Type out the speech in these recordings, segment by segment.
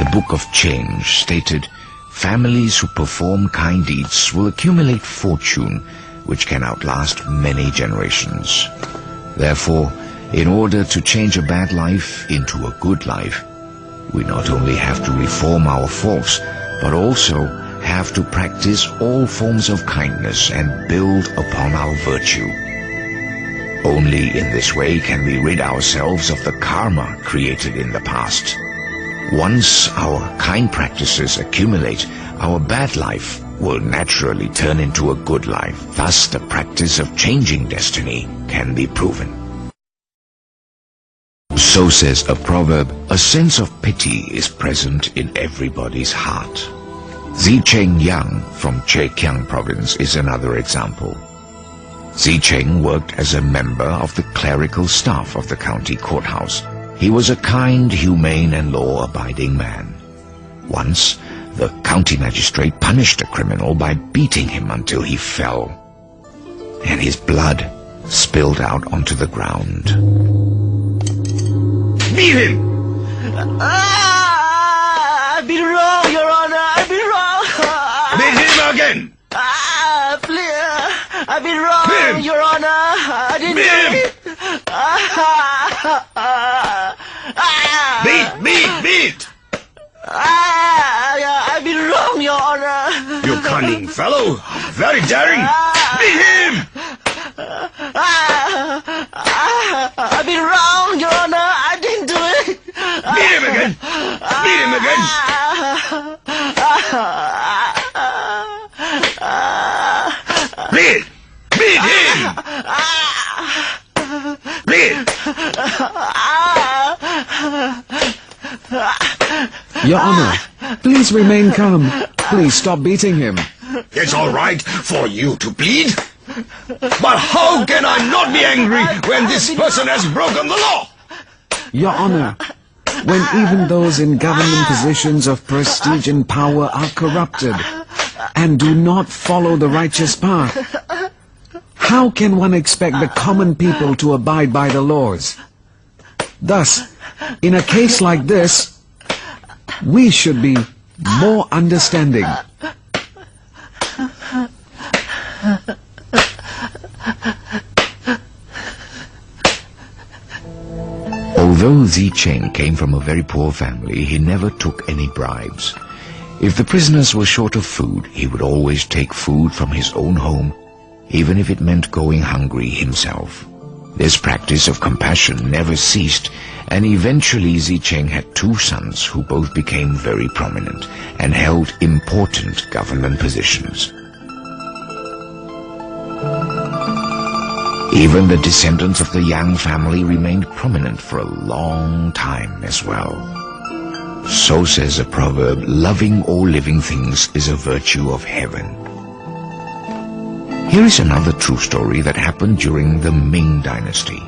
The Book of Change stated, "Families who perform kind deeds will accumulate fortune which can outlast many generations." Therefore, in order to change a bad life into a good life, we not only have to reform our faults, but also have to practice all forms of kindness and build upon our virtue. Only in this way can we rid ourselves of the karma created in the past. Once our kind practices accumulate, our bad life will naturally turn into a good life. Thus, the practice of changing destiny can be proven. So says a proverb, a sense of pity is present in everybody's heart. Zicheng Yang from Zhejiang province is another example. Zicheng worked as a member of the clerical staff of the county courthouse. He was a kind, humane and law-abiding man. Once, the county magistrate punished a criminal by beating him until he fell, and his blood spilled out onto the ground. Beat him! I've been wrong, Your Honor. I've been wrong. Beat him again! Please. I've been wrong, Him. Your Honor. I didn't do it. Beat! I've been wrong, Your Honor. You cunning fellow! Very daring! Beat him! I've been wrong, Your Honor. I didn't do it. Beat him again! Beat him again! Beat him! Beat! Your Honor, please remain calm. Please stop beating him. It's all right for you to bleed, but how can I not be angry when this person has broken the law? Your Honor, when even those in government positions of prestige and power are corrupted and do not follow the righteous path, how can one expect the common people to abide by the laws? Thus, in a case like this, we should be more understanding. Although Zicheng came from a very poor family, he never took any bribes. If the prisoners were short of food, he would always take food from his own home, even if it meant going hungry himself. This practice of compassion never ceased, and eventually Zicheng had two sons who both became very prominent and held important government positions. Even the descendants of the Yang family remained prominent for a long time as well. So says a proverb, loving all living things is a virtue of heaven. Here is another true story that happened during the Ming Dynasty.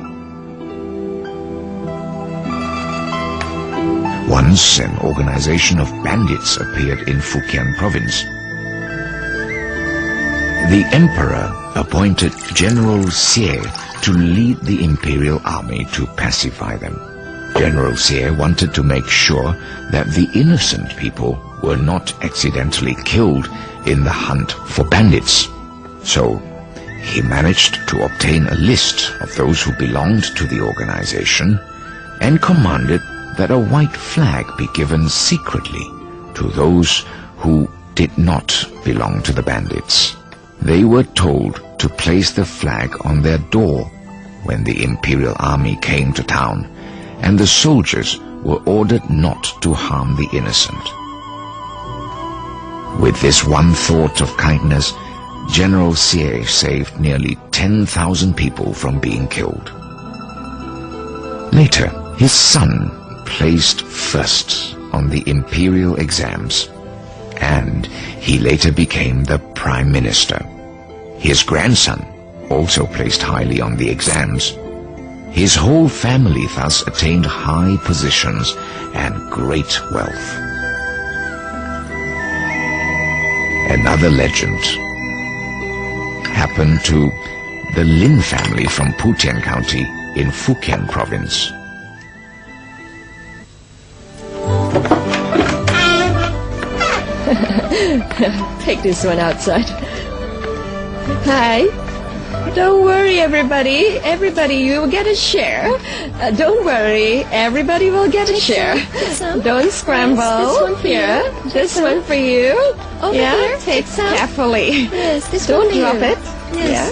Once an organization of bandits appeared in Fujian province. The emperor appointed General Xie to lead the imperial army to pacify them. General Xie wanted to make sure that the innocent people were not accidentally killed in the hunt for bandits. So he managed to obtain a list of those who belonged to the organization and commanded that a white flag be given secretly to those who did not belong to the bandits. They were told to place the flag on their door when the imperial army came to town, and the soldiers were ordered not to harm the innocent. With this one thought of kindness, General Xie saved nearly 10,000 people from being killed. Later, his son placed first on the imperial exams, and he later became the Prime Minister. His grandson also placed highly on the exams. His whole family thus attained high positions and great wealth. Another legend happened to the Lin family from Putian County in Fujian province. Take this one outside. Hi. Don't worry, everybody. Everybody, you will get a share. Don't worry. Everybody will get a share. Don't scramble. Yes, this one for here. you. This one for you. Over yeah, here. take some. carefully. Yes, this Don't one for drop you. it. Yes. Yeah.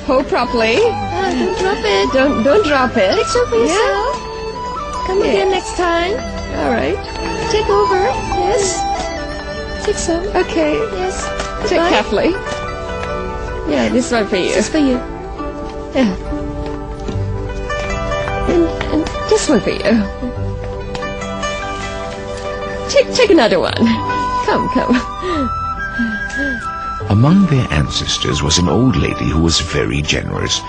Hold properly. Don't drop it. Don't drop it. Take some for yourself. Come again next time. All right. Take over. Yes. Take some. Okay. Yes. Take Goodbye. carefully. Yeah, this one for you. This is for you. Yeah. And this one for you. Take another one. Come. Among their ancestors was an old lady who was very generous.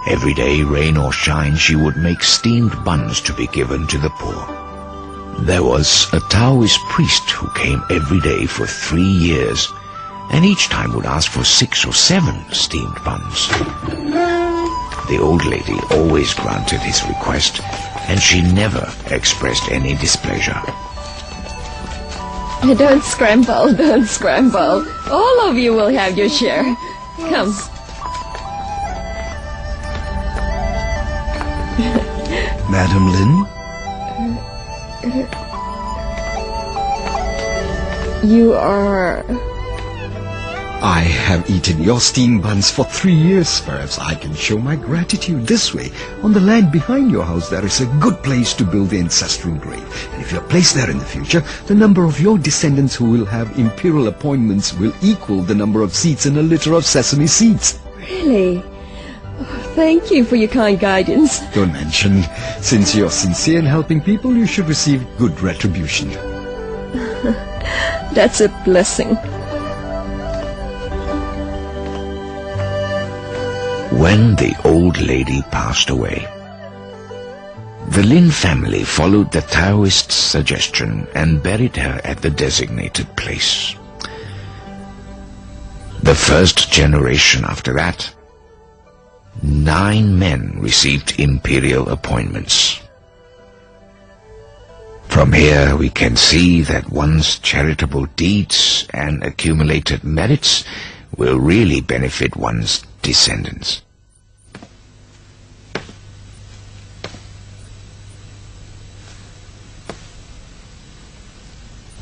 Every day, rain or shine, she would make steamed buns to be given to the poor. There was a Taoist priest who came every day for 3 years, and each time would ask for 6 or 7 steamed buns. The old lady always granted his request, and she never expressed any displeasure. Don't scramble. All of you will have your share. Come. Madam Lin? You are... I have eaten your steamed buns for 3 years. Perhaps I can show my gratitude this way. On the land behind your house, there is a good place to build the ancestral grave. And if you're placed there in the future, the number of your descendants who will have imperial appointments will equal the number of seats in a litter of sesame seeds. Really? Oh, thank you for your kind guidance. Don't mention, since you're sincere in helping people, you should receive good retribution. That's a blessing. When the old lady passed away, the Lin family followed the Taoist's suggestion and buried her at the designated place. The first generation after that, 9 men received imperial appointments. From here we can see that one's charitable deeds and accumulated merits will really benefit one's descendants.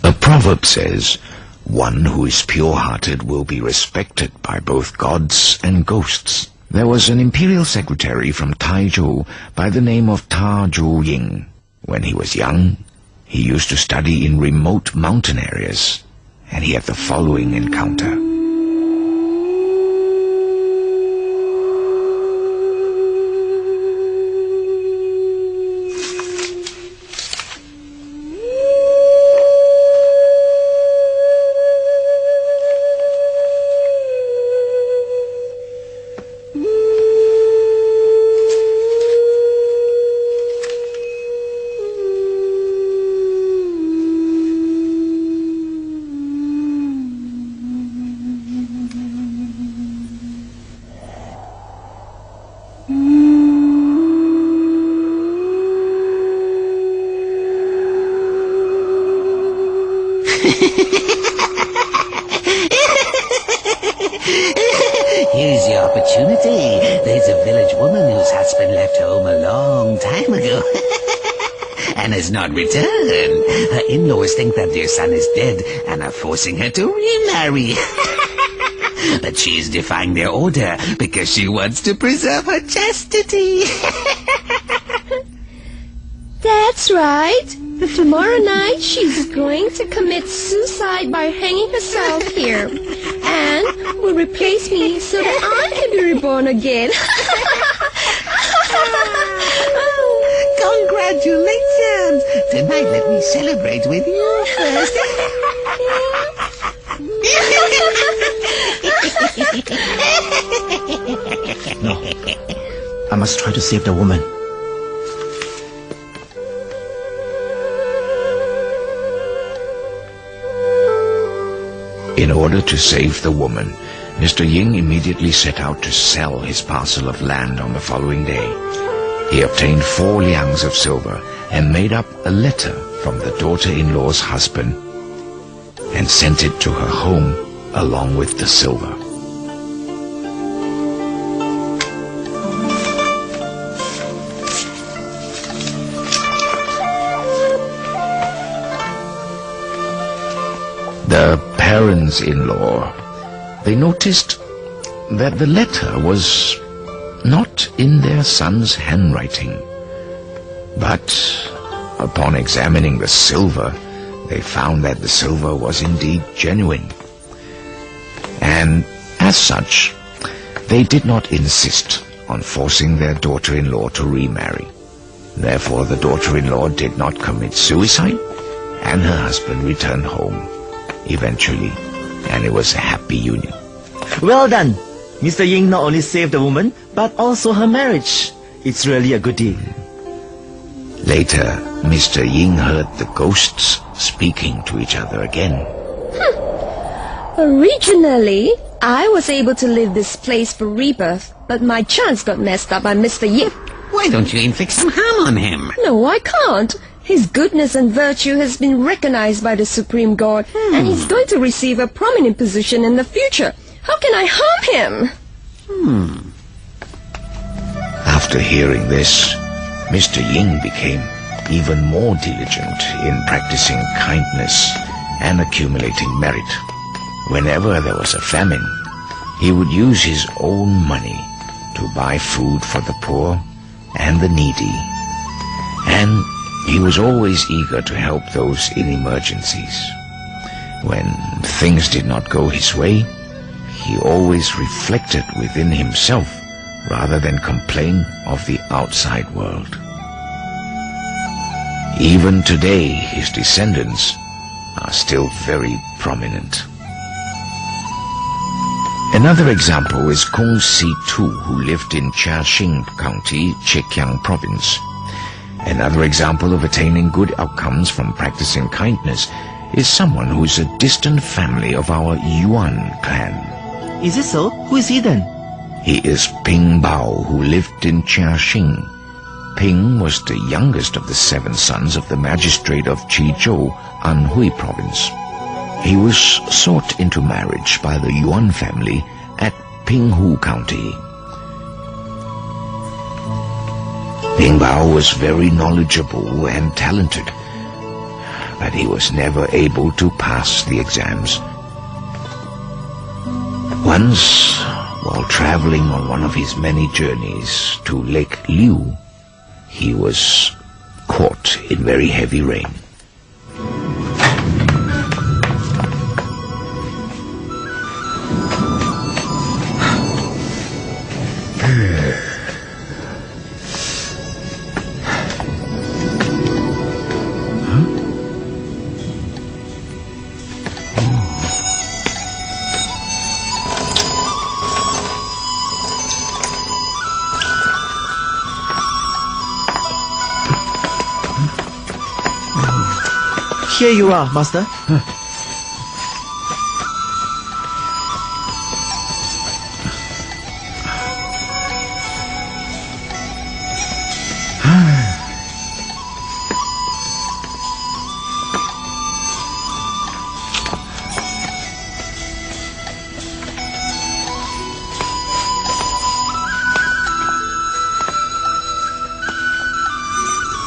A proverb says, "One who is pure-hearted will be respected by both gods and ghosts." There was an imperial secretary from Taizhou by the name of Ta Zhu-ying. When he was young, he used to study in remote mountain areas, and he had the following encounter. Here's your opportunity. There's a village woman whose husband left home a long time ago and has not returned. Her in-laws think that their son is dead and are forcing her to remarry. But she is defying their order because she wants to preserve her chastity. That's right. But tomorrow night she's going to commit suicide by hanging herself here. And will replace me so that I can be reborn again. Congratulations! Tonight let me celebrate with you first. No. I must try to save the woman. In order to save the woman, Mr. Ying immediately set out to sell his parcel of land on the following day. He obtained 4 liangs of silver and made up a letter from the daughter-in-law's husband and sent it to her home along with the silver. The parents-in-law, they noticed that the letter was not in their son's handwriting. But upon examining the silver, they found that the silver was indeed genuine. And as such, they did not insist on forcing their daughter-in-law to remarry. Therefore, the daughter-in-law did not commit suicide, and her husband returned home eventually, and it was a happy union. Well done. Mr. Ying not only saved the woman, but also her marriage. It's really a good deal. Later, Mr. Ying heard the ghosts speaking to each other again. Originally, I was able to leave this place for rebirth, but my chance got messed up by Mr. Ying. Why don't you inflict some harm on him? No, I can't. His goodness and virtue has been recognized by the Supreme God, and he's going to receive a prominent position in the future. How can I harm him? After hearing this, Mr. Ying became even more diligent in practicing kindness and accumulating merit. Whenever there was a famine, he would use his own money to buy food for the poor and the needy, and he was always eager to help those in emergencies. When things did not go his way, he always reflected within himself rather than complain of the outside world. Even today, his descendants are still very prominent. Another example is Kong Si Tu, who lived in Jiaxing County, Zhejiang Province. Another example of attaining good outcomes from practicing kindness is someone who is a distant family of our Yuan clan. Is it so? Who is he then? He is Ping Bao, who lived in Jiaxing. Ping was the youngest of the 7 sons of the magistrate of Qizhou, Anhui Province. He was sought into marriage by the Yuan family at Pinghu County. Ping Bao was very knowledgeable and talented, but he was never able to pass the exams. Once, while traveling on one of his many journeys to Lake Liu, he was caught in very heavy rain. Here you are, Master.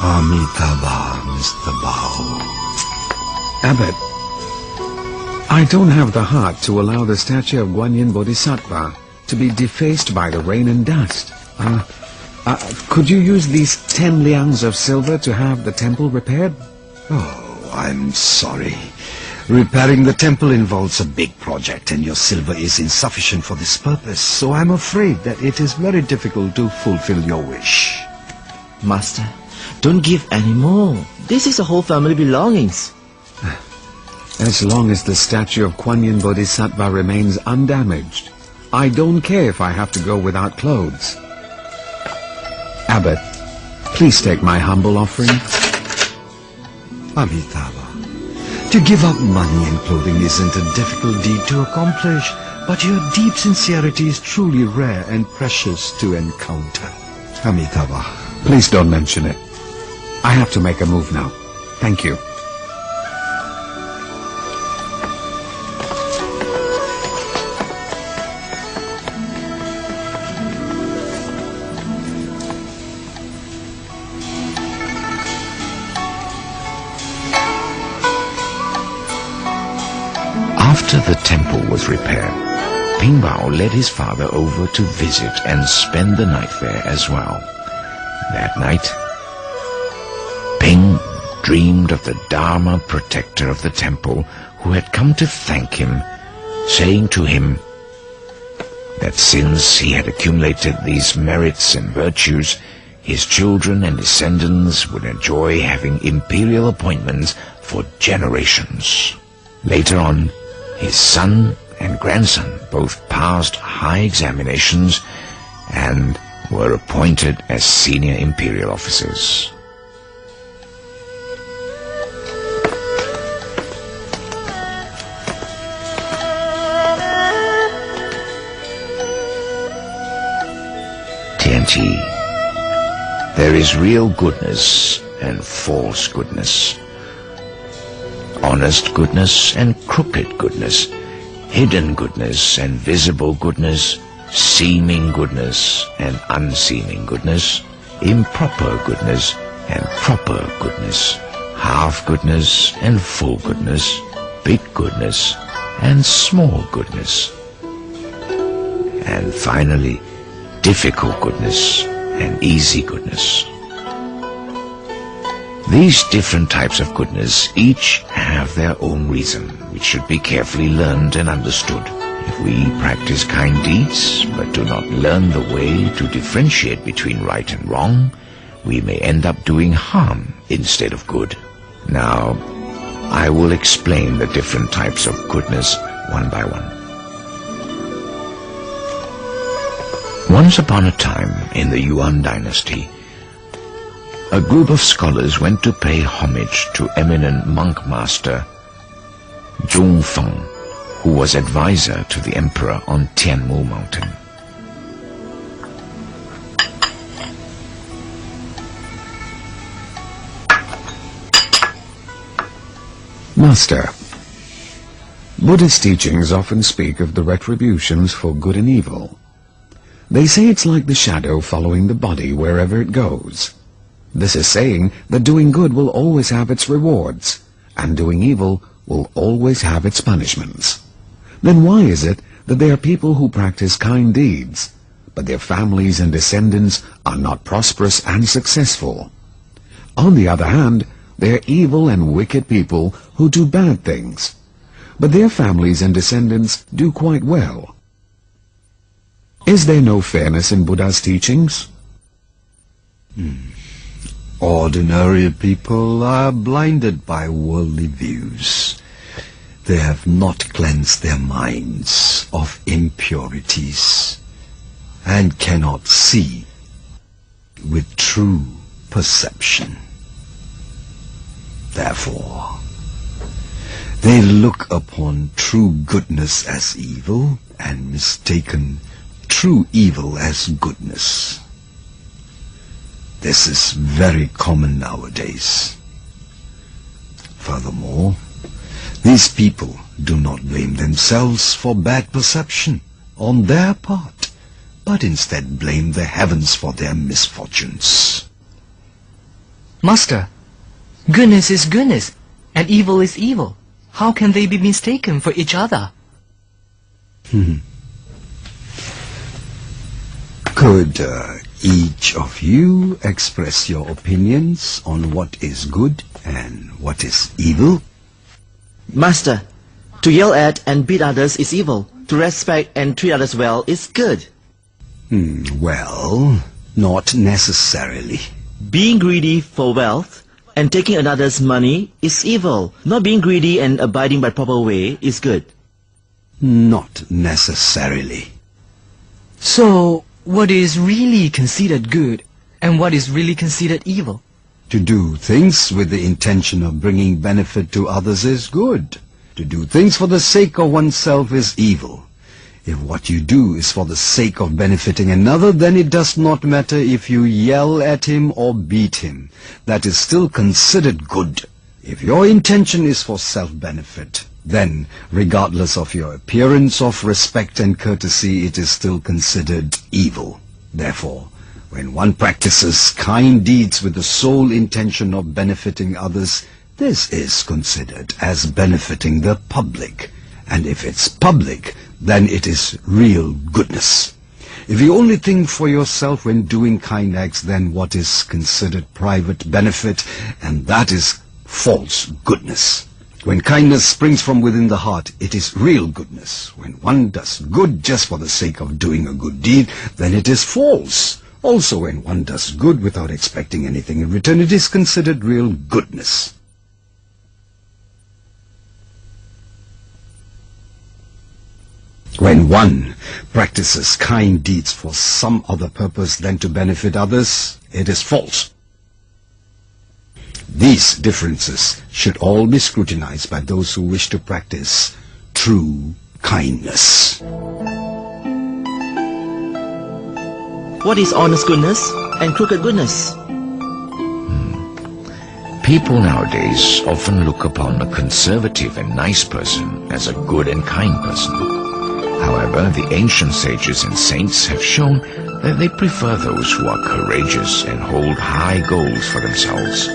Amitabha, Mr. Bao. Abbot, I don't have the heart to allow the statue of Guanyin Bodhisattva to be defaced by the rain and dust. Could you use these 10 liangs of silver to have the temple repaired? Oh, I'm sorry. Repairing the temple involves a big project, and your silver is insufficient for this purpose, so I'm afraid that it is very difficult to fulfill your wish. Master, don't give any more. This is a whole family belongings. As long as the statue of Guanyin Bodhisattva remains undamaged, I don't care if I have to go without clothes. Abbot, please take my humble offering. Amitabha, to give up money and clothing isn't a difficult deed to accomplish, but your deep sincerity is truly rare and precious to encounter. Amitabha, Please don't mention it. I have to make a move now. Thank you. After the temple was repaired, Ping Bao led his father over to visit and spend the night there as well. That night, Ping dreamed of the Dharma protector of the temple who had come to thank him, saying to him that since he had accumulated these merits and virtues, his children and descendants would enjoy having imperial appointments for generations. Later on, his son and grandson both passed high examinations and were appointed as senior imperial officers. TNT. There is real goodness and false goodness, honest goodness and crooked goodness, hidden goodness and visible goodness, seeming goodness and unseeming goodness, improper goodness and proper goodness, half goodness and full goodness, big goodness and small goodness, and finally, difficult goodness and easy goodness. These different types of goodness each have their own reason, which should be carefully learned and understood. If we practice kind deeds, but do not learn the way to differentiate between right and wrong, we may end up doing harm instead of good. Now, I will explain the different types of goodness one by one. Once upon a time, in the Yuan dynasty, a group of scholars went to pay homage to eminent monk master Zhongfeng, who was advisor to the emperor on Tianmu mountain. Master, Buddhist teachings often speak of the retributions for good and evil. They say it's like the shadow following the body wherever it goes. This is saying that doing good will always have its rewards, and doing evil will always have its punishments. Then why is it that there are people who practice kind deeds, but their families and descendants are not prosperous and successful? On the other hand, there are evil and wicked people who do bad things, but their families and descendants do quite well. Is there no fairness in Buddha's teachings? Ordinary people are blinded by worldly views. They have not cleansed their minds of impurities and cannot see with true perception. Therefore, they look upon true goodness as evil and mistaken true evil as goodness. This is very common nowadays. Furthermore, these people do not blame themselves for bad perception on their part, but instead blame the heavens for their misfortunes. Master, goodness is goodness, and evil is evil. How can they be mistaken for each other? Could each of you express your opinions on what is good and what is evil? Master, to yell at and beat others is evil. To respect and treat others well is good. Well, not necessarily. Being greedy for wealth and taking another's money is evil. Not being greedy and abiding by proper way is good. Not necessarily. So, what is really considered good and what is really considered evil? To do things with the intention of bringing benefit to others is good. To do things for the sake of oneself is evil. If what you do is for the sake of benefiting another, then it does not matter if you yell at him or beat him. That is still considered good. If your intention is for self-benefit, then, regardless of your appearance of respect and courtesy, it is still considered evil. Therefore, when one practices kind deeds with the sole intention of benefiting others, this is considered as benefiting the public And if it's public, then it is real goodness. If you only think for yourself when doing kind acts, then what is considered private benefit, and that is false goodness. When kindness springs from within the heart, it is real goodness. When one does good just for the sake of doing a good deed, then it is false. Also, when one does good without expecting anything in return, it is considered real goodness. When one practices kind deeds for some other purpose than to benefit others, it is false. These differences should all be scrutinized by those who wish to practice true kindness. What is honest goodness and crooked goodness? People nowadays often look upon a conservative and nice person as a good and kind person. However, the ancient sages and saints have shown that they prefer those who are courageous and hold high goals for themselves.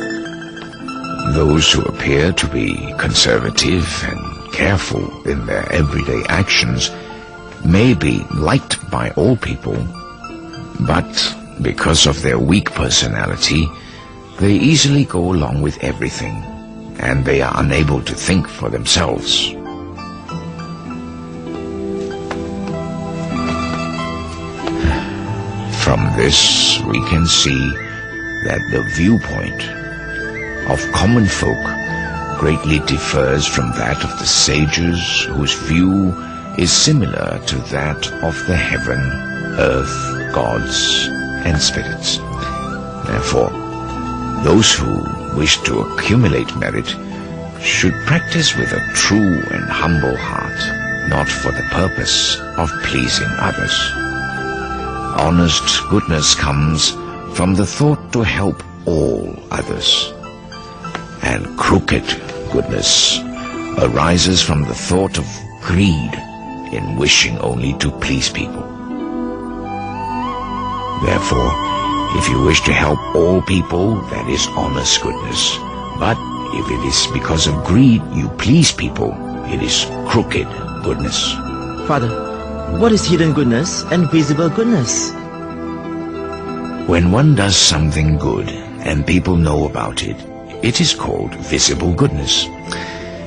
Those who appear to be conservative and careful in their everyday actions may be liked by all people, but because of their weak personality, they easily go along with everything, and they are unable to think for themselves. From this, we can see that the viewpoint of common folk greatly differs from that of the sages, whose view is similar to that of the heaven, earth, gods, and spirits. Therefore, those who wish to accumulate merit should practice with a true and humble heart, not for the purpose of pleasing others. Honest goodness comes from the thought to help all others, and crooked goodness arises from the thought of greed in wishing only to please people. Therefore, if you wish to help all people, that is honest goodness. But if it is because of greed you please people, it is crooked goodness. Father, what is hidden goodness and visible goodness? When one does something good and people know about it, it is called visible goodness.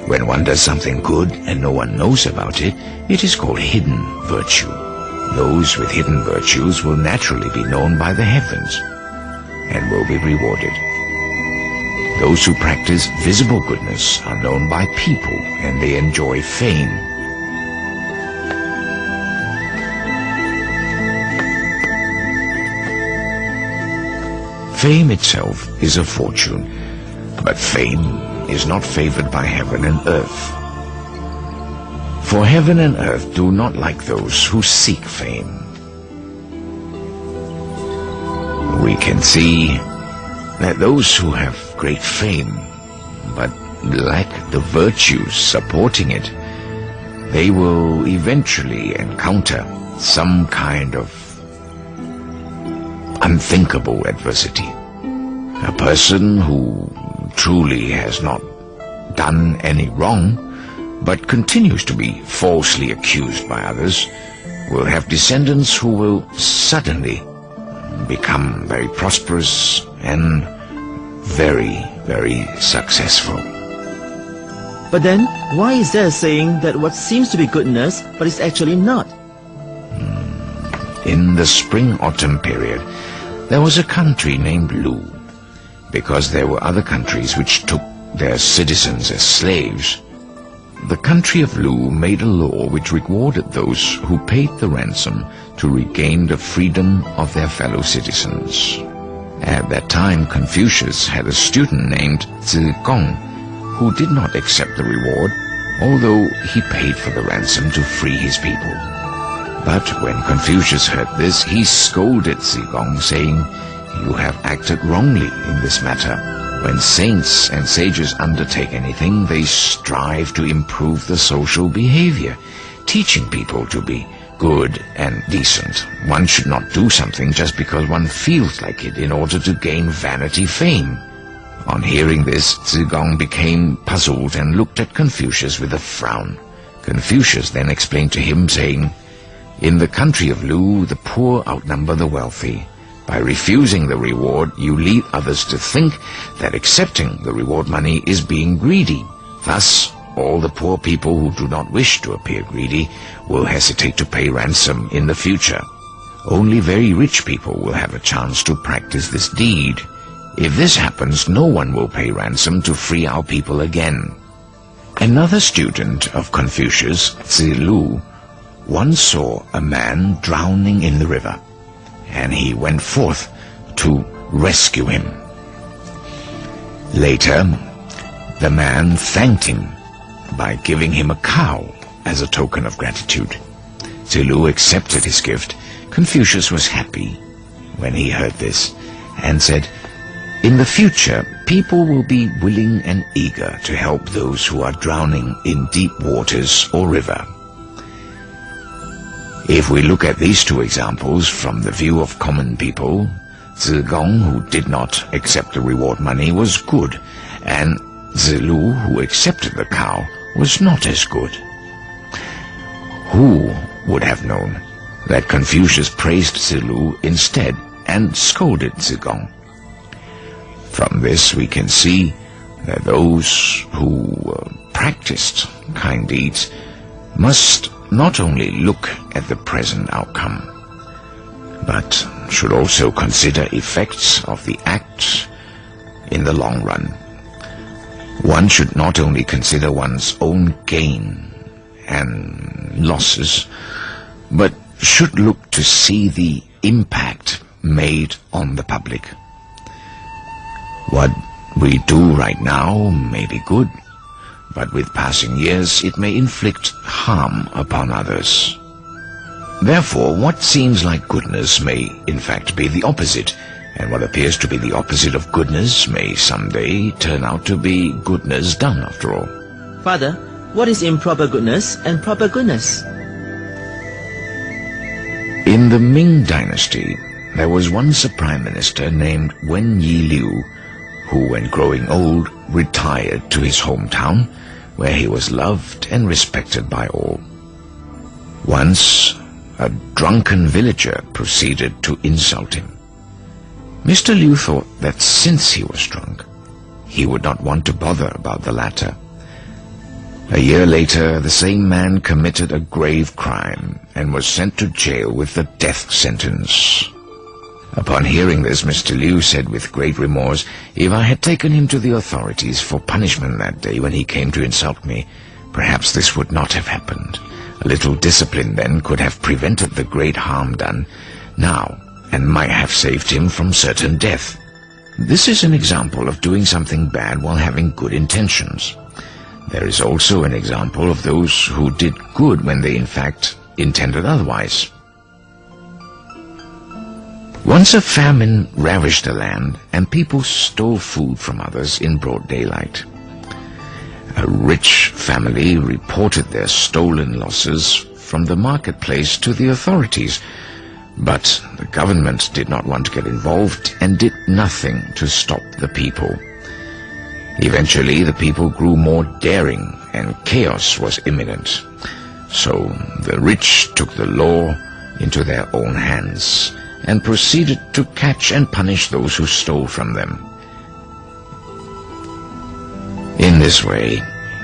When one does something good and no one knows about it, it is called hidden virtue. Those with hidden virtues will naturally be known by the heavens and will be rewarded. Those who practice visible goodness are known by people and they enjoy fame. Fame itself is a fortune, but fame is not favored by heaven and earth. For heaven and earth do not like those who seek fame. We can see that those who have great fame, but lack the virtues supporting it, they will eventually encounter some kind of unthinkable adversity. A person who truly has not done any wrong, but continues to be falsely accused by others, will have descendants who will suddenly become very prosperous and very, very successful. But then, why is there a saying that what seems to be goodness, but is actually not? In the spring-autumn period, there was a country named Lu. Because there were other countries which took their citizens as slaves, the country of Lu made a law which rewarded those who paid the ransom to regain the freedom of their fellow citizens. At that time, Confucius had a student named Zigong, who did not accept the reward, although he paid for the ransom to free his people. But when Confucius heard this, he scolded Zigong, saying, "You have acted wrongly in this matter. When saints and sages undertake anything, they strive to improve the social behavior, teaching people to be good and decent. One should not do something just because one feels like it in order to gain vanity fame." On hearing this, Zigong became puzzled and looked at Confucius with a frown. Confucius then explained to him, saying, "In the country of Lu, the poor outnumber the wealthy. By refusing the reward, you lead others to think that accepting the reward money is being greedy. Thus, all the poor people who do not wish to appear greedy will hesitate to pay ransom in the future. Only very rich people will have a chance to practice this deed. If this happens, no one will pay ransom to free our people again." Another student of Confucius, Lu, once saw a man drowning in the river, and he went forth to rescue him. Later, the man thanked him by giving him a cow as a token of gratitude. Lu accepted his gift. Confucius was happy when he heard this and said, "In the future, people will be willing and eager to help those who are drowning in deep waters or river." If we look at these two examples from the view of common people, Zigong, who did not accept the reward money, was good, and Zilu, who accepted the cow, was not as good. Who would have known that Confucius praised Zilu instead and scolded Zigong? From this we can see that those who practiced kind deeds must not only look at the present outcome, but should also consider effects of the act in the long run. One should not only consider one's own gain and losses, but should look to see the impact made on the public. What we do right now may be good, but with passing years it may inflict harm upon others. Therefore, what seems like goodness may in fact be the opposite, and what appears to be the opposite of goodness may someday turn out to be goodness done after all. Father, what is improper goodness and proper goodness? In the Ming Dynasty, there was once a prime minister named Wen Yi-liu, who, when growing old, retired to his hometown, where he was loved and respected by all. Once, a drunken villager proceeded to insult him. Mr. Liu thought that since he was drunk, he would not want to bother about the latter. A year later, the same man committed a grave crime and was sent to jail with the death sentence. Upon hearing this, Mr. Liu said with great remorse, "If I had taken him to the authorities for punishment that day when he came to insult me, perhaps this would not have happened. A little discipline then could have prevented the great harm done now and might have saved him from certain death." This is an example of doing something bad while having good intentions. There is also an example of those who did good when they in fact intended otherwise. Once a famine ravaged the land, and people stole food from others in broad daylight. A rich family reported their stolen losses from the marketplace to the authorities, but the government did not want to get involved and did nothing to stop the people. Eventually, the people grew more daring, and chaos was imminent. So the rich took the law into their own hands and proceeded to catch and punish those who stole from them. In this way,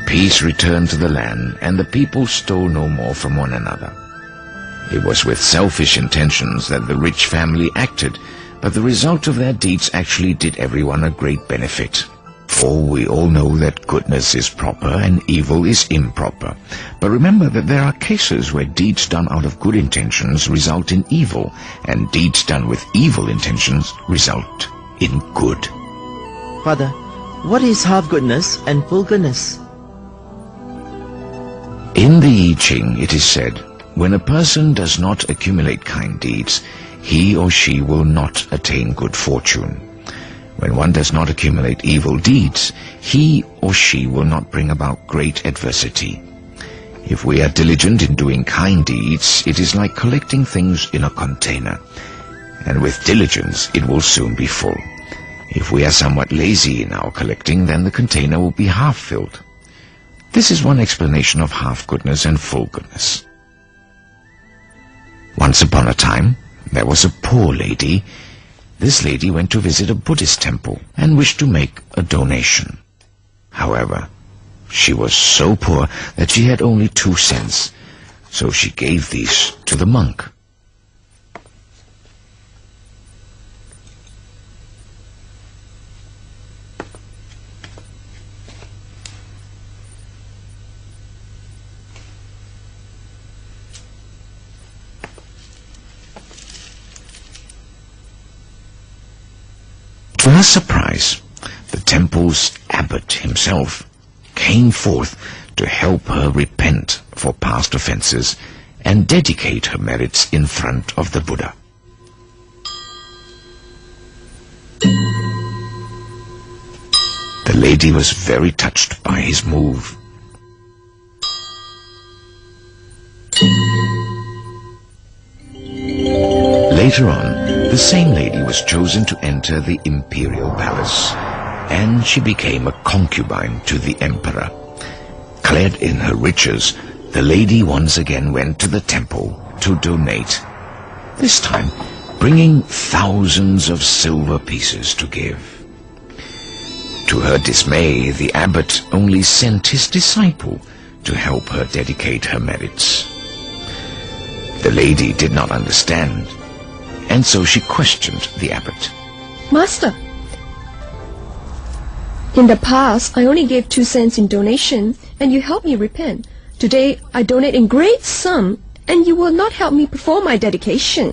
peace returned to the land, and the people stole no more from one another. It was with selfish intentions that the rich family acted, but the result of their deeds actually did everyone a great benefit. For we all know that goodness is proper and evil is improper. But remember that there are cases where deeds done out of good intentions result in evil, and deeds done with evil intentions result in good. Father, what is half goodness and full goodness? In the I Ching it is said, when a person does not accumulate kind deeds, he or she will not attain good fortune. When one does not accumulate evil deeds, he or she will not bring about great adversity. If we are diligent in doing kind deeds, it is like collecting things in a container, and with diligence it will soon be full. If we are somewhat lazy in our collecting, then the container will be half filled. This is one explanation of half-goodness and full goodness. Once upon a time, there was a poor lady. This lady went to visit a Buddhist temple and wished to make a donation. However, she was so poor that she had only 2 cents, so she gave these to the monk. To her surprise, the temple's abbot himself came forth to help her repent for past offenses and dedicate her merits in front of the Buddha. The lady was very touched by his move. Later on, the same lady was chosen to enter the imperial palace, and she became a concubine to the emperor. Clad in her riches, the lady once again went to the temple to donate, this time bringing thousands of silver pieces to give. To her dismay, the abbot only sent his disciple to help her dedicate her merits. The lady did not understand, and so she questioned the abbot. Master, in the past, I only gave 2 cents in donation, and you helped me repent. Today, I donate in great sum, and you will not help me perform my dedication.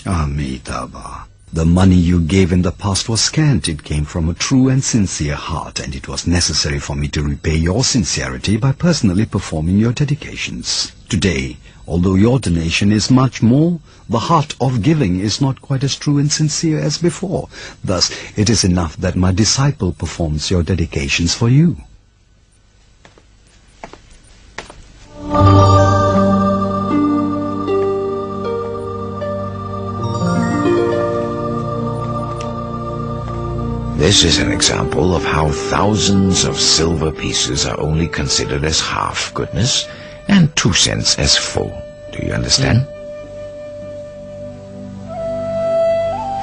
Amitabha, the money you gave in the past was scant. It came from a true and sincere heart, and it was necessary for me to repay your sincerity by personally performing your dedications. Today, although your donation is much more, the heart of giving is not quite as true and sincere as before. Thus, it is enough that my disciple performs your dedications for you. This is an example of how thousands of silver pieces are only considered as half goodness and 2 cents as full. Do you understand?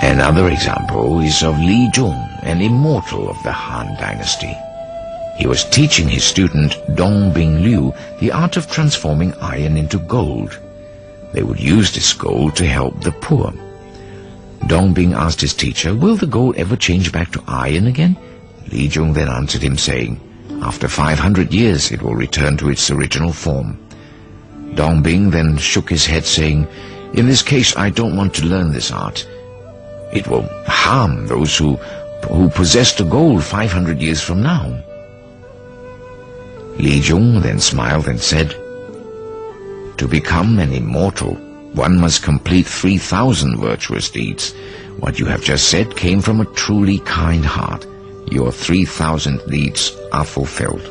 Another example is of Liujung, an immortal of the Han dynasty. He was teaching his student Dongbing Liu the art of transforming iron into gold. They would use this gold to help the poor. Dongbing asked his teacher, "Will the gold ever change back to iron again?" Liujung then answered him saying, "After 500 years it will return to its original form." Dongbing then shook his head saying, "In this case I don't want to learn this art. It will harm those who possess the gold 500 years from now." Liujung then smiled and said, "To become an immortal, one must complete 3,000 virtuous deeds. What you have just said came from a truly kind heart. Your 3,000 deeds are fulfilled."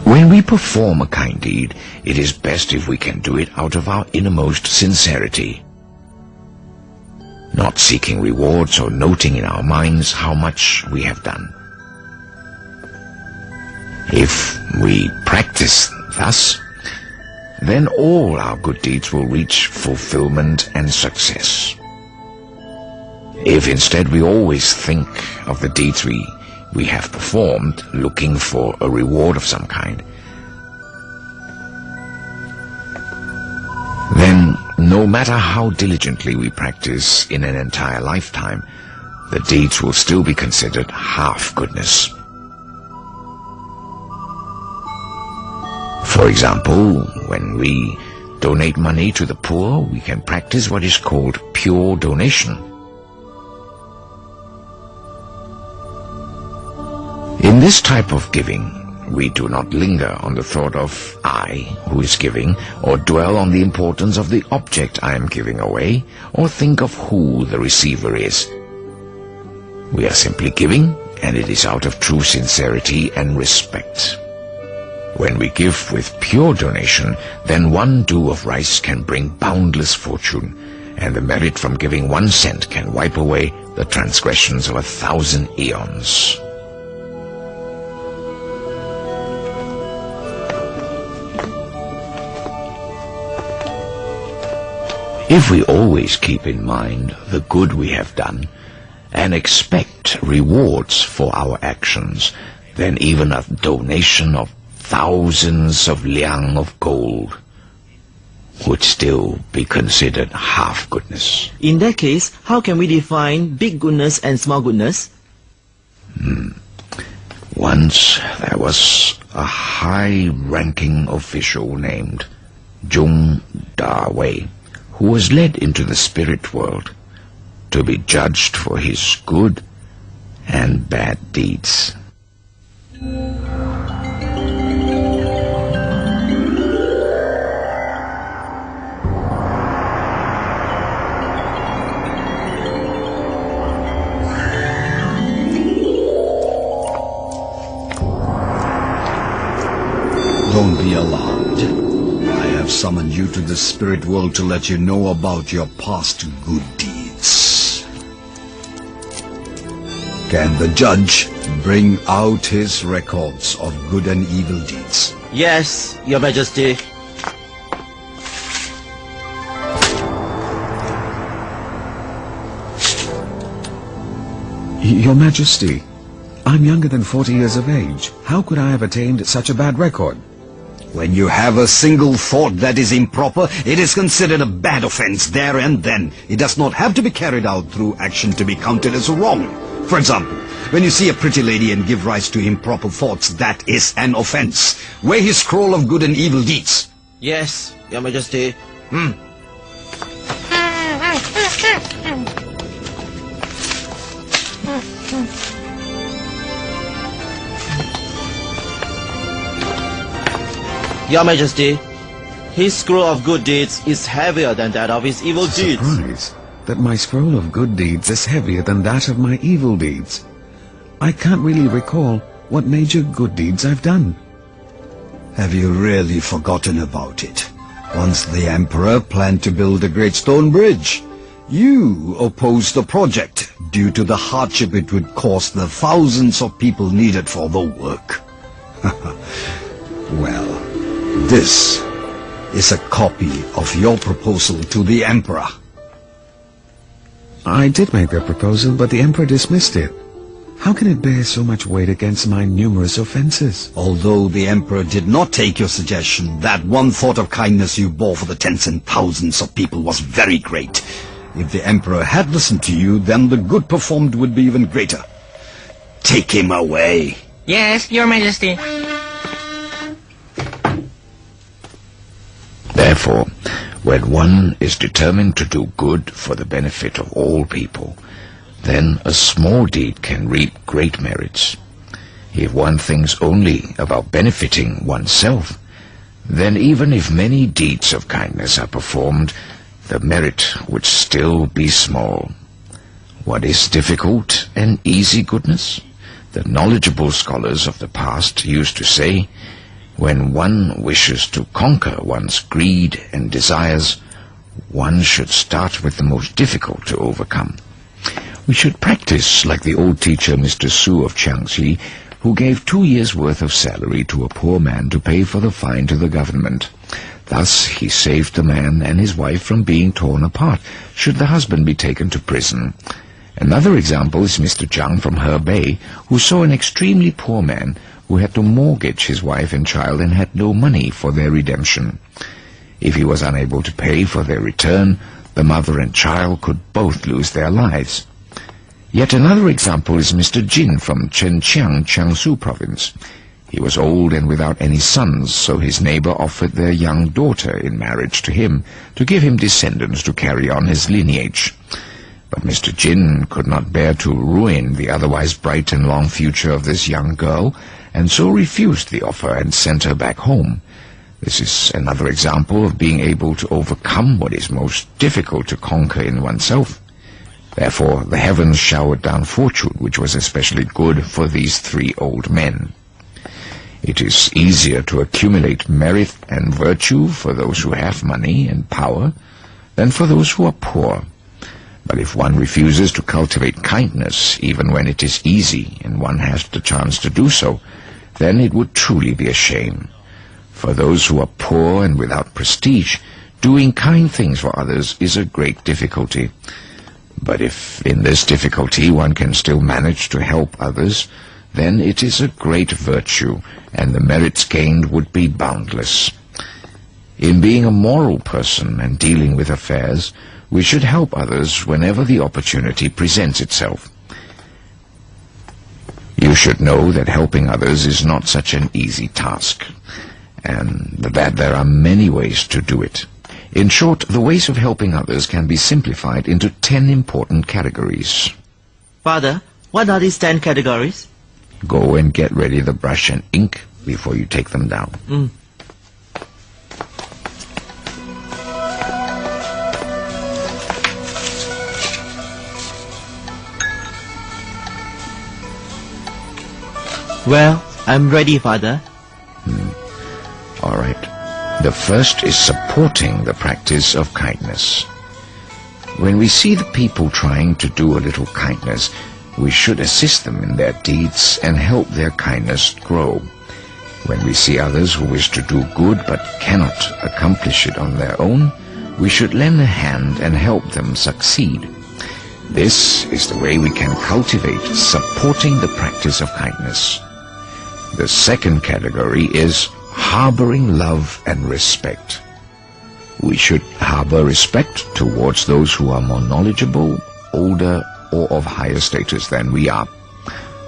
When we perform a kind deed, it is best if we can do it out of our innermost sincerity, not seeking rewards or noting in our minds how much we have done. If we practice thus, then all our good deeds will reach fulfillment and success. If instead we always think of the deeds we have performed, looking for a reward of some kind, then no matter how diligently we practice in an entire lifetime, the deeds will still be considered half goodness. For example, when we donate money to the poor, we can practice what is called pure donation. In this type of giving, we do not linger on the thought of I, who is giving, or dwell on the importance of the object I am giving away, or think of who the receiver is. We are simply giving, and it is out of true sincerity and respect. When we give with pure donation, then 1 dew of rice can bring boundless fortune, and the merit from giving 1 cent can wipe away the transgressions of 1,000 eons. If we always keep in mind the good we have done and expect rewards for our actions, then even a donation of thousands of liang of gold would still be considered half goodness. In that case, how can we define big goodness and small goodness? Once there was a high-ranking official named Zhong Da-wei, who was led into the spirit world to be judged for his good and bad deeds. Don't be alarmed. I have summoned you to the spirit world to let you know about your past good deeds. Can the judge bring out his records of good and evil deeds? Yes, Your Majesty. Your Majesty, I'm younger than 40 years of age. How could I have attained such a bad record? When you have a single thought that is improper, it is considered a bad offense there and then. It does not have to be carried out through action to be counted as wrong. For example, when you see a pretty lady and give rise to improper thoughts, that is an offense. Weigh his scroll of good and evil deeds. Yes, Your Majesty. Your Majesty, his scroll of good deeds is heavier than that of his evil deeds. Surprise that my scroll of good deeds is heavier than that of my evil deeds. I can't really recall what major good deeds I've done. Have you really forgotten about it? Once the Emperor planned to build a great stone bridge. You opposed the project due to the hardship it would cause the thousands of people needed for the work. Well, this is a copy of your proposal to the Emperor. I did make that proposal, but the Emperor dismissed it. How can it bear so much weight against my numerous offenses? Although the Emperor did not take your suggestion, that one thought of kindness you bore for the tens and thousands of people was very great. If the Emperor had listened to you, then the good performed would be even greater. Take him away. Yes, Your Majesty. Therefore, when one is determined to do good for the benefit of all people, then a small deed can reap great merits. If one thinks only about benefiting oneself, then even if many deeds of kindness are performed, the merit would still be small. What is difficult and easy goodness? The knowledgeable scholars of the past used to say, when one wishes to conquer one's greed and desires, one should start with the most difficult to overcome. We should practice like the old teacher Mr. Su of Jiangxi, who gave 2 years' worth of salary to a poor man to pay for the fine to the government. Thus he saved the man and his wife from being torn apart, should the husband be taken to prison. Another example is Mr. Zhang from Hebei, who saw an extremely poor man who had to mortgage his wife and child and had no money for their redemption. If he was unable to pay for their return, the mother and child could both lose their lives. Yet another example is Mr. Jin from Chenqiang, Jiangsu province. He was old and without any sons, so his neighbor offered their young daughter in marriage to him, to give him descendants to carry on his lineage. But Mr. Jin could not bear to ruin the otherwise bright and long future of this young girl, and so refused the offer and sent her back home. This is another example of being able to overcome what is most difficult to conquer in oneself. Therefore, the heavens showered down fortune, which was especially good for these 3 old men. It is easier to accumulate merit and virtue for those who have money and power than for those who are poor. But if one refuses to cultivate kindness, even when it is easy and one has the chance to do so, then it would truly be a shame. For those who are poor and without prestige, Doing kind things for others is a great difficulty. But if in this difficulty one can still manage to help others, then it is a great virtue, and the merits gained would be boundless. In being a moral person and dealing with affairs, we should help others whenever the opportunity presents itself. You should know that helping others is not such an easy task, and that there are many ways to do it. In short, the ways of helping others can be simplified into 10 important categories. Father, what are these 10 categories? Go and get ready the brush and ink before you take them down. Well, I'm ready, Father. All right. The first is supporting the practice of kindness. When we see the people trying to do a little kindness, we should assist them in their deeds and help their kindness grow. When we see others who wish to do good but cannot accomplish it on their own, we should lend a hand and help them succeed. This is the way we can cultivate supporting the practice of kindness. The second category is harboring love and respect. We should harbor respect towards those who are more knowledgeable, older, or of higher status than we are.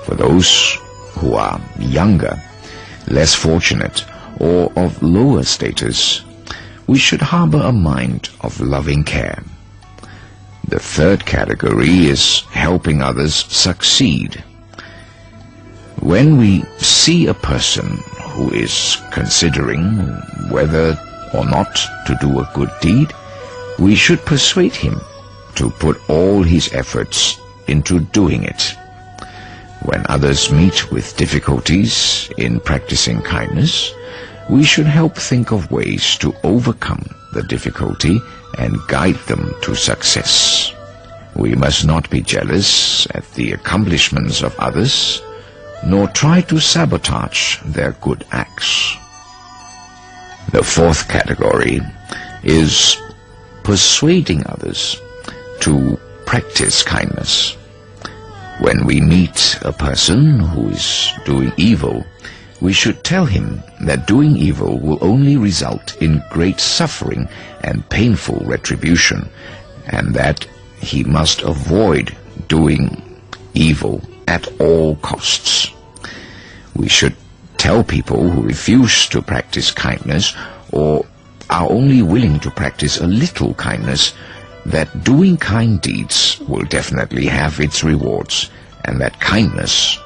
For those who are younger, less fortunate, or of lower status, we should harbor a mind of loving care. The third category is helping others succeed. When we see a person who is considering whether or not to do a good deed, we should persuade him to put all his efforts into doing it. When others meet with difficulties in practicing kindness, we should help think of ways to overcome the difficulty and guide them to success. We must not be jealous at the accomplishments of others, nor try to sabotage their good acts. The fourth category is persuading others to practice kindness. When we meet a person who is doing evil, we should tell him that doing evil will only result in great suffering and painful retribution, and that he must avoid doing evil at all costs. We should tell people who refuse to practice kindness or are only willing to practice a little kindness that doing kind deeds will definitely have its rewards, and that kindness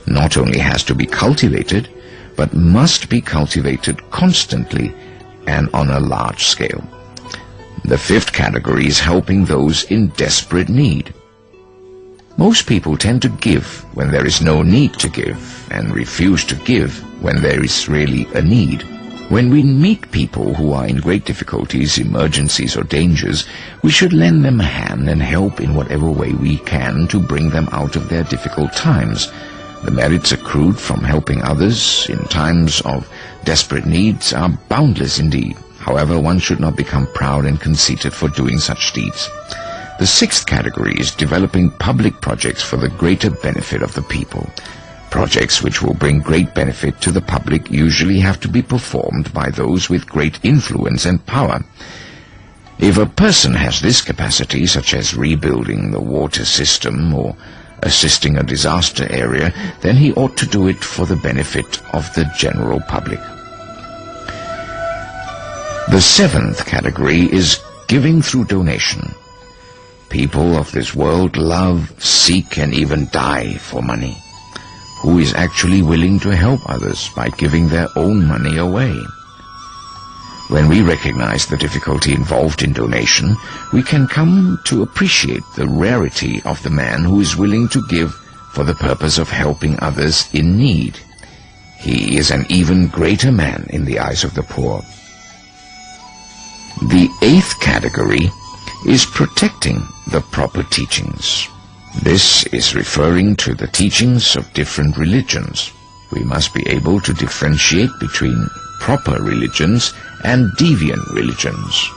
not only has to be cultivated, but must be cultivated constantly and on a large scale. The fifth category is helping those in desperate need. Most people tend to give when there is no need to give, and refuse to give when there is really a need. When we meet people who are in great difficulties, emergencies, or dangers, we should lend them a hand and help in whatever way we can to bring them out of their difficult times. The merits accrued from helping others in times of desperate needs are boundless indeed. However, one should not become proud and conceited for doing such deeds. The sixth category is developing public projects for the greater benefit of the people. Projects which will bring great benefit to the public usually have to be performed by those with great influence and power. If a person has this capacity, such as rebuilding the water system or assisting a disaster area, then he ought to do it for the benefit of the general public. The seventh category is giving through donation. People of this world love, seek, and even die for money. Who is actually willing to help others by giving their own money away? When we recognize the difficulty involved in donation, we can come to appreciate the rarity of the man who is willing to give for the purpose of helping others in need. He is an even greater man in the eyes of the poor. The eighth category is protecting the proper teachings. This is referring to the teachings of different religions. We must be able to differentiate between proper religions and deviant religions.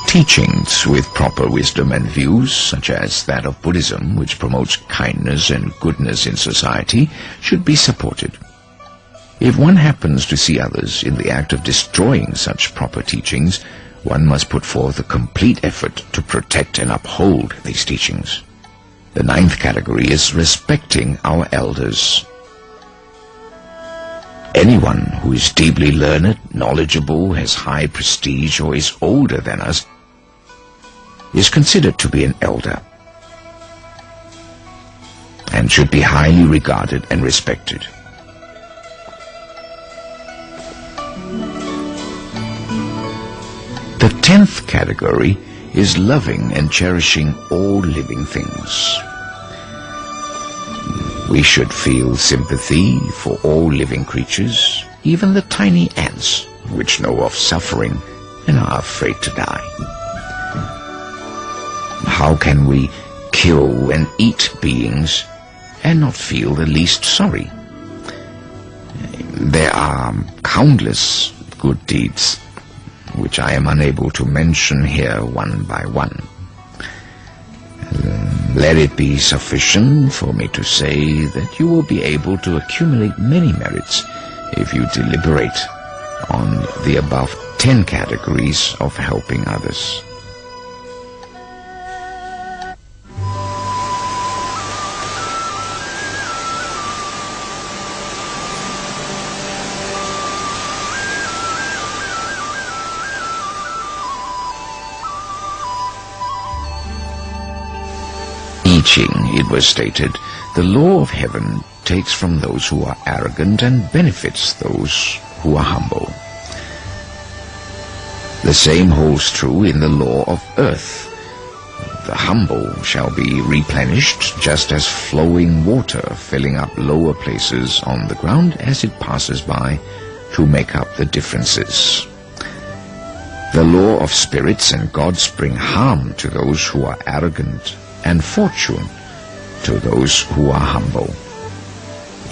Teachings with proper wisdom and views, such as that of Buddhism, which promotes kindness and goodness in society, should be supported. If one happens to see others in the act of destroying such proper teachings, one must put forth a complete effort to protect and uphold these teachings. The 9th category is respecting our elders. Anyone who is deeply learned, knowledgeable, has high prestige, or is older than us is considered to be an elder and should be highly regarded and respected. The 10th category is loving and cherishing all living things. We should feel sympathy for all living creatures, even the tiny ants, which know of suffering and are afraid to die. How can we kill and eat beings and not feel the least sorry? There are countless good deeds which I am unable to mention here one by one. Let it be sufficient for me to say that you will be able to accumulate many merits if you deliberate on the above 10 categories of helping others. It was stated, the law of heaven takes from those who are arrogant and benefits those who are humble. The same holds true in the law of earth. The humble shall be replenished just as flowing water filling up lower places on the ground as it passes by to make up the differences. The law of spirits and gods bring harm to those who are arrogant and fortune to those who are humble.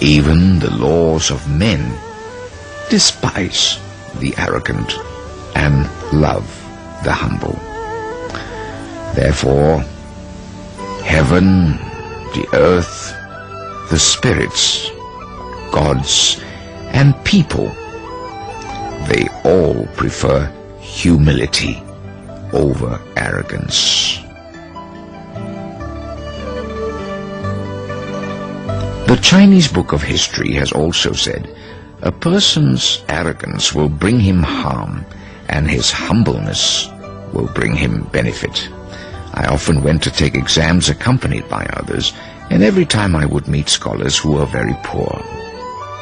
Even the laws of men despise the arrogant and love the humble. Therefore, heaven, the earth, the spirits, gods, and people, they all prefer humility over arrogance. The Chinese Book of History has also said, a person's arrogance will bring him harm, and his humbleness will bring him benefit. I often went to take exams accompanied by others, and every time I would meet scholars who were very poor.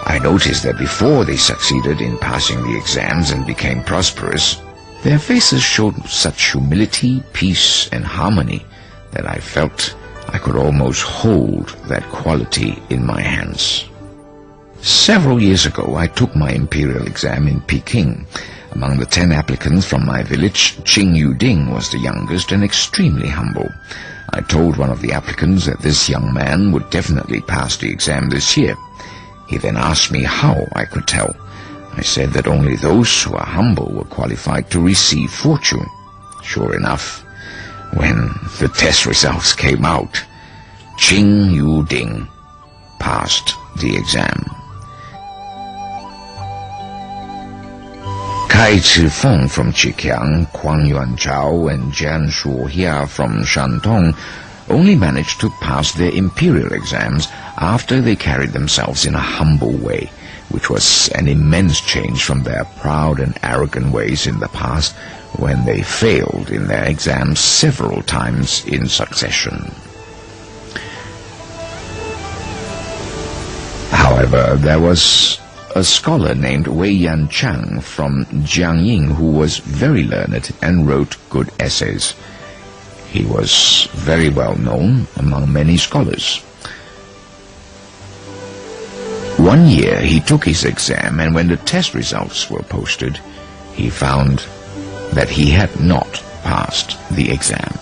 I noticed that before they succeeded in passing the exams and became prosperous, their faces showed such humility, peace, and harmony that I felt I could almost hold that quality in my hands. Several years ago, I took my imperial exam in Peking. Among the 10 applicants from my village, Qing Yuding was the youngest and extremely humble. I told one of the applicants that this young man would definitely pass the exam this year. He then asked me how I could tell. I said that only those who are humble were qualified to receive fortune. Sure enough, when the test results came out, Qing Yuding passed the exam. Kai Chi-feng from Chikiang, Huang Yuanzhao, and Jian Shuhia from Shantung only managed to pass their imperial exams after they carried themselves in a humble way, which was an immense change from their proud and arrogant ways in the past, when they failed in their exams several times in succession. However, there was a scholar named Wei Yan Chang from Jiangying who was very learned and wrote good essays. He was very well known among many scholars. One year he took his exam, and when the test results were posted, he found that he had not passed the exam.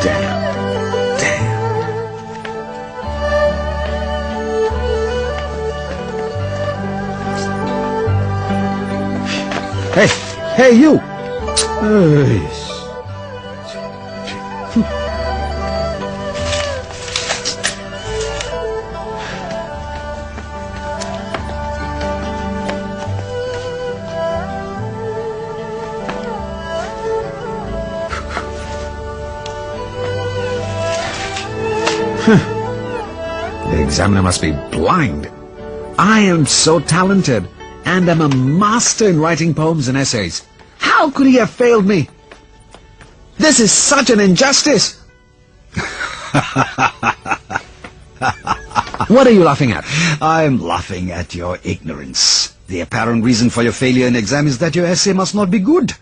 Damn. Hey, you! The examiner must be blind. I am so talented, and am a master in writing poems and essays. How could he have failed me? This is such an injustice! What are you laughing at? I'm laughing at your ignorance. The apparent reason for your failure in exam is that your essay must not be good.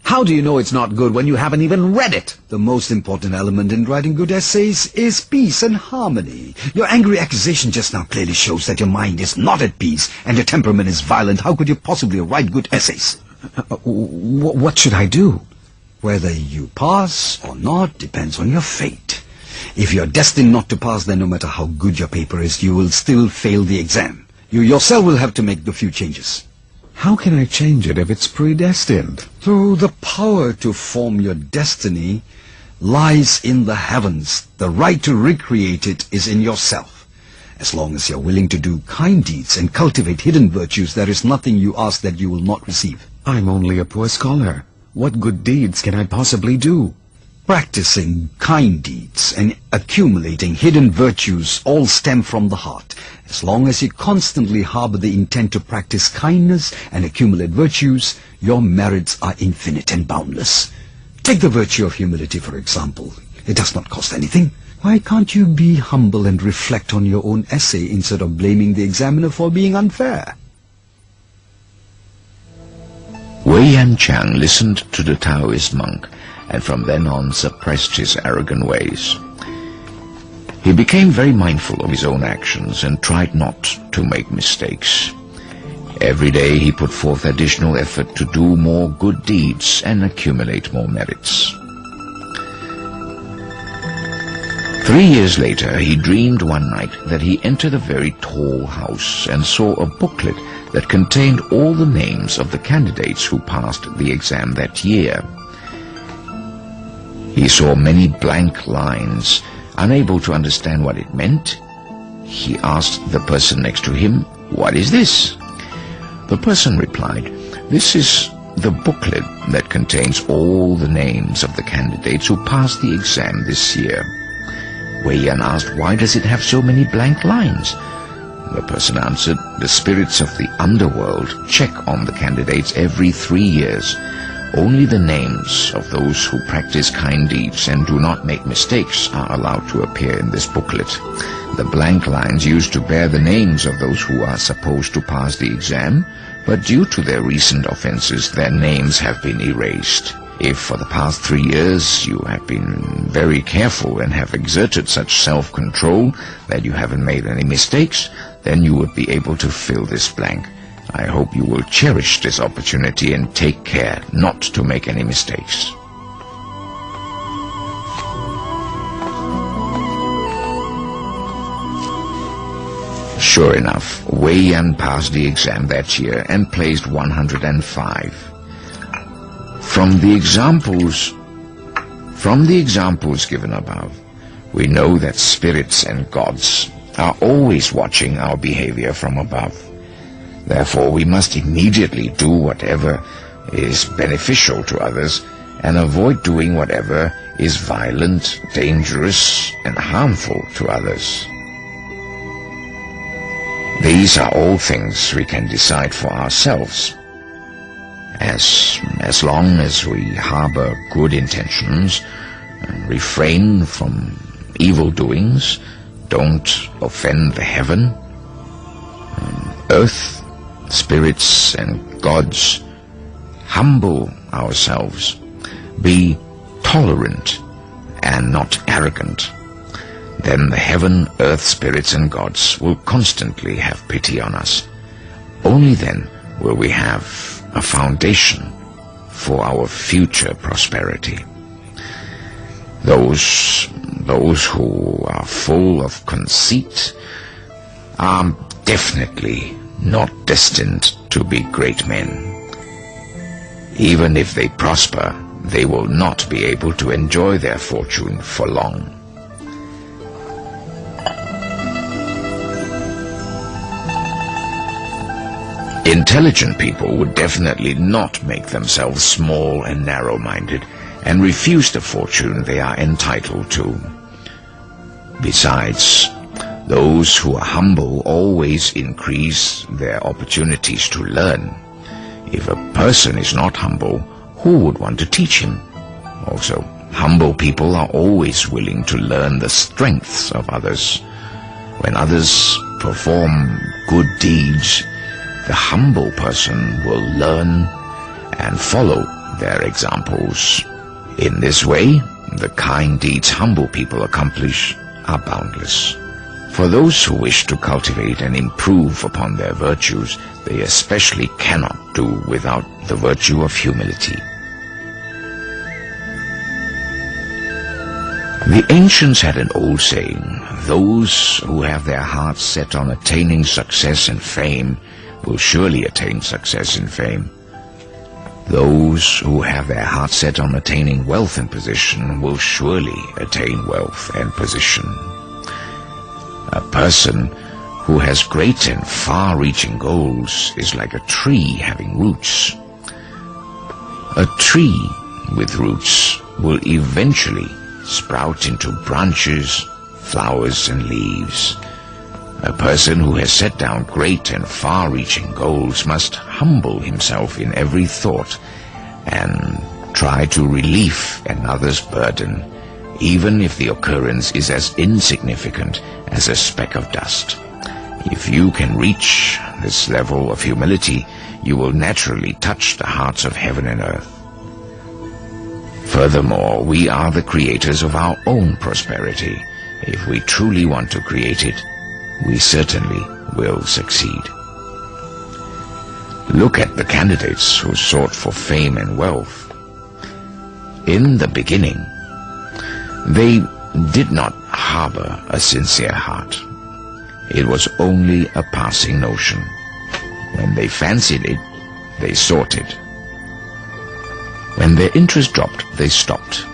How do you know it's not good when you haven't even read it? The most important element in writing good essays is peace and harmony. Your angry accusation just now clearly shows that your mind is not at peace and your temperament is violent. How could you possibly write good essays? What should I do? Whether you pass or not depends on your fate. If you're destined not to pass, then no matter how good your paper is, you will still fail the exam. You yourself will have to make the few changes. How can I change it if it's predestined? Through the power to form your destiny lies in the heavens. The right to recreate it is in yourself. As long as you're willing to do kind deeds and cultivate hidden virtues, there is nothing you ask that you will not receive. I'm only a poor scholar. What good deeds can I possibly do? Practicing kind deeds and accumulating hidden virtues all stem from the heart. As long as you constantly harbor the intent to practice kindness and accumulate virtues, your merits are infinite and boundless. Take the virtue of humility, for example. It does not cost anything. Why can't you be humble and reflect on your own essay instead of blaming the examiner for being unfair? Wei Yan Chang listened to the Taoist monk, and from then on suppressed his arrogant ways. He became very mindful of his own actions and tried not to make mistakes. Every day he put forth additional effort to do more good deeds and accumulate more merits. 3 years later, he dreamed one night that he entered a very tall house and saw a booklet that contained all the names of the candidates who passed the exam that year. He saw many blank lines. Unable to understand what it meant, he asked the person next to him, "What is this?" The person replied, "This is the booklet that contains all the names of the candidates who passed the exam this year." Wei Yan asked, "Why does it have so many blank lines?" The person answered, "The spirits of the underworld check on the candidates every 3 years. Only the names of those who practice kind deeds and do not make mistakes are allowed to appear in this booklet. The blank lines used to bear the names of those who are supposed to pass the exam, but due to their recent offenses, their names have been erased. If for the past 3 years you have been very careful and have exerted such self-control that you haven't made any mistakes, then you would be able to fill this blank. I hope you will cherish this opportunity and take care not to make any mistakes." Sure enough, Wei Yan passed the exam that year and placed 105. From the examples given above, we know that spirits and gods are always watching our behavior from above. Therefore, we must immediately do whatever is beneficial to others and avoid doing whatever is violent, dangerous, and harmful to others. These are all things we can decide for ourselves. As long as we harbor good intentions, refrain from evil doings, don't offend the heaven, earth, spirits and gods, humble ourselves, be tolerant and not arrogant, then the heaven, earth, spirits and gods will constantly have pity on us. Only then will we have a foundation for our future prosperity. Those who are full of conceit are definitely not destined to be great men. Even if they prosper, they will not be able to enjoy their fortune for long. Intelligent people would definitely not make themselves small and narrow-minded and refuse the fortune they are entitled to. Besides, those who are humble always increase their opportunities to learn. If a person is not humble, who would want to teach him? Also, humble people are always willing to learn the strengths of others. When others perform good deeds, the humble person will learn and follow their examples. In this way, the kind deeds humble people accomplish are boundless. For those who wish to cultivate and improve upon their virtues, they especially cannot do without the virtue of humility. The ancients had an old saying, "Those who have their hearts set on attaining success and fame will surely attain success and fame. Those who have their hearts set on attaining wealth and position will surely attain wealth and position." A person who has great and far-reaching goals is like a tree having roots. A tree with roots will eventually sprout into branches, flowers, and leaves. A person who has set down great and far-reaching goals must humble himself in every thought and try to relieve another's burden, even if the occurrence is as insignificant as a speck of dust. If you can reach this level of humility, you will naturally touch the hearts of heaven and earth. Furthermore, we are the creators of our own prosperity. If we truly want to create it, we certainly will succeed. Look at the candidates who sought for fame and wealth. In the beginning, they did not harbor a sincere heart. It was only a passing notion. When they fancied it, they sought it. When their interest dropped, they stopped.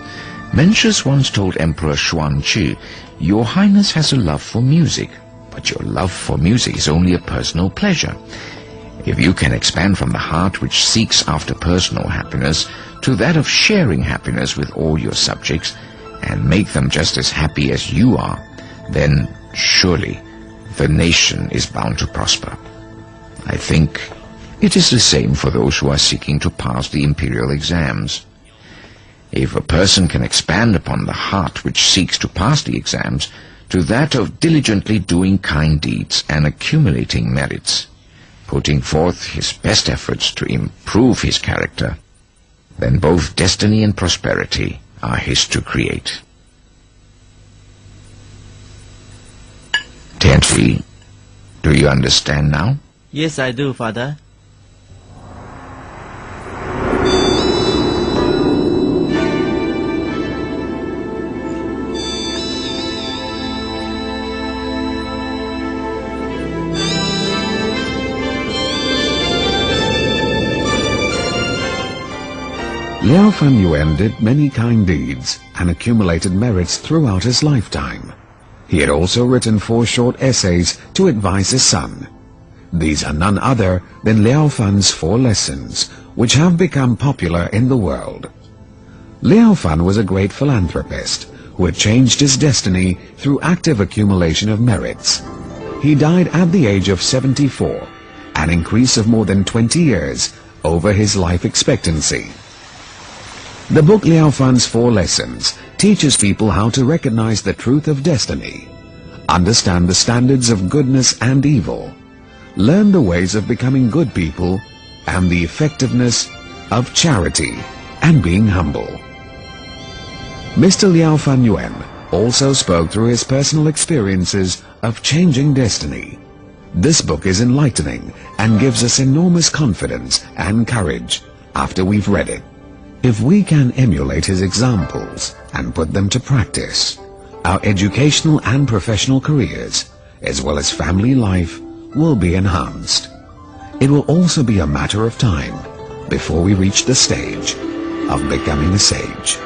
Mencius once told Emperor Xuanqi, "Your Highness has a love for music, but your love for music is only a personal pleasure. If you can expand from the heart which seeks after personal happiness to that of sharing happiness with all your subjects, and make them just as happy as you are, then surely the nation is bound to prosper." I think it is the same for those who are seeking to pass the imperial exams. If a person can expand upon the heart which seeks to pass the exams to that of diligently doing kind deeds and accumulating merits, putting forth his best efforts to improve his character, then both destiny and prosperity are his to create. Tianchi, do you understand now? Yes, I do, Father. LieuPham Yuan did many kind deeds and accumulated merits throughout his lifetime. He had also written 4 short essays to advise his son. These are none other than LieuPham's 4 lessons, which have become popular in the world. LieuPham was a great philanthropist who had changed his destiny through active accumulation of merits. He died at the age of 74, an increase of more than 20 years over his life expectancy. The book LieuPham's 4 Lessons teaches people how to recognize the truth of destiny, understand the standards of goodness and evil, learn the ways of becoming good people, and the effectiveness of charity and being humble. Mr. LieuPham Yuan also spoke through his personal experiences of changing destiny. This book is enlightening and gives us enormous confidence and courage after we've read it. If we can emulate his examples and put them to practice, our educational and professional careers, as well as family life, will be enhanced. It will also be a matter of time before we reach the stage of becoming a sage.